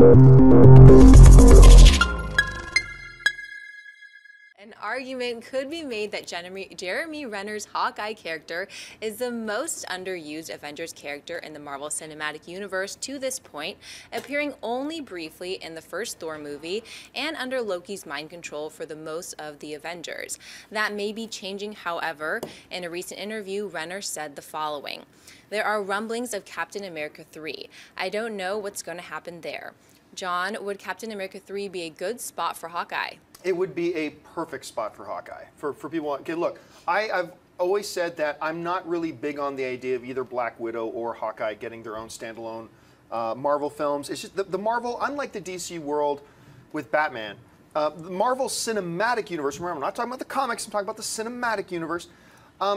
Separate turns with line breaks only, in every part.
An argument could be made that Jeremy Renner's Hawkeye character is the most underused Avengers character in the Marvel Cinematic Universe to this point, appearing only briefly in the first Thor movie and under Loki's mind control for the most of the Avengers. That may be changing, however. In a recent interview, Renner said the following: "There are rumblings of Captain America 3. I don't know what's going to happen there." John, would Captain America 3 be a good spot for Hawkeye?
It would be a perfect spot for Hawkeye. For people, okay, look, I've always said that I'm not really big on the idea of either Black Widow or Hawkeye getting their own standalone Marvel films. It's just the Marvel, unlike the DC world with Batman, the Marvel Cinematic Universe, remember, I'm not talking about the comics, I'm talking about the Cinematic Universe,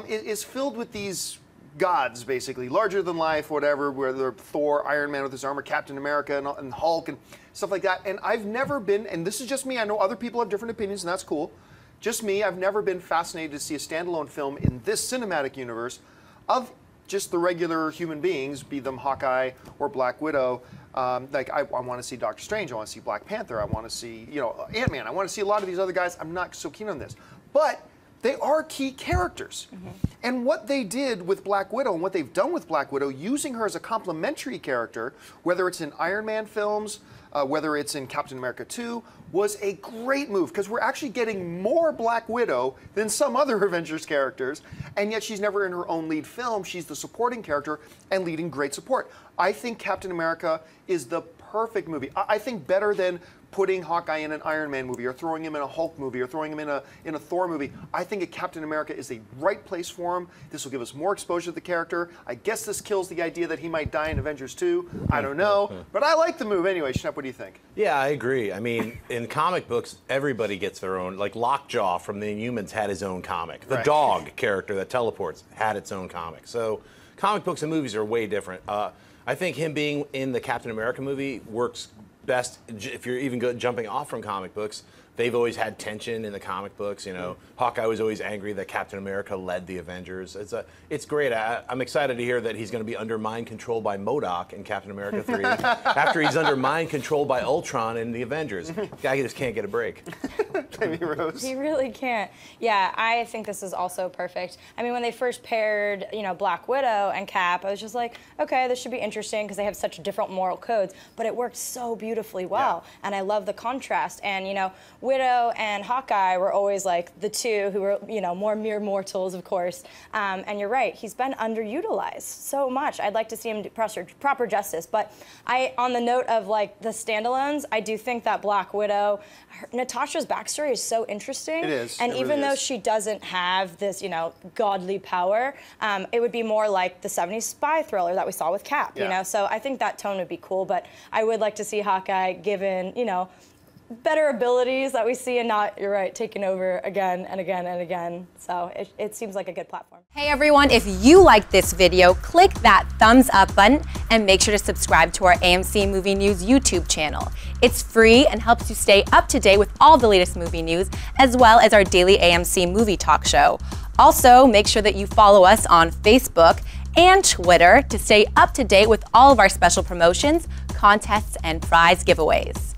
is filled with these gods, basically, larger than life, whatever, where they're Thor, Iron Man with his armor, Captain America, and Hulk, and stuff like that. And I've never been, and this is just me, I know other people have different opinions, and that's cool. Just me, I've never been fascinated to see a standalone film in this cinematic universe of just the regular human beings, be them Hawkeye or Black Widow. Like, I want to see Doctor Strange, I want to see Black Panther, I want to see, you know, Ant-Man, I want to see a lot of these other guys. I'm not so keen on this. But they are key characters. And what they did with Black Widow and what they've done with Black Widow, using her as a complementary character, whether it's in Iron Man films, whether it's in Captain America 2, was a great move, because we're actually getting more Black Widow than some other Avengers characters, and yet she's never in her own lead film. She's the supporting character and leading great support. I think Captain America is the perfect movie. I think better than putting Hawkeye in an Iron Man movie, or throwing him in a Hulk movie, or throwing him in a Thor movie. I think a Captain America is the right place for him. This will give us more exposure to the character. I guess this kills the idea that he might die in Avengers 2. I don't know. But I like the move anyway. Schnepp, what do you think?
Yeah, I agree. I mean, in comic books, everybody gets their own. Like Lockjaw from the Inhumans had his own comic. The dog character that teleports had its own comic. So comic books and movies are way different. I think him being in the Captain America movie works best if you're even jumping off from comic books. They've always had tension in the comic books. You know, Hawkeye was always angry that Captain America led the Avengers. It's great. I'm excited to hear that he's going to be under mind control by MODOK in Captain America 3 after he's under mind control by Ultron in the Avengers. Guy just can't get a break.
Amy Rose.
He really can't. Yeah, I think this is also perfect. I mean, when they first paired, you know, Black Widow and Cap, I was just like, okay, this should be interesting because they have such different moral codes. But it worked so beautifully well, and I love the contrast. And you know, Widow and Hawkeye were always like the two who were, you know, more mere mortals, of course. And you're right, he's been underutilized so much. I'd like to see him do proper justice. But on the note of like the standalones, I do think that Black Widow, Natasha's backstory is so interesting.
It is.
And even though she doesn't have this, you know, godly power, it would be more like the 70s spy thriller that we saw with Cap, you know? So I think that tone would be cool, but I would like to see Hawkeye given, you know, better abilities that we see and not, you're right, taking over again and again and again. So it seems like a good platform.
Hey everyone, if you liked this video, click that thumbs up button and make sure to subscribe to our AMC Movie News YouTube channel. It's free and helps you stay up to date with all the latest movie news, as well as our daily AMC movie talk show. Also, make sure that you follow us on Facebook and Twitter to stay up to date with all of our special promotions, contests, and prize giveaways.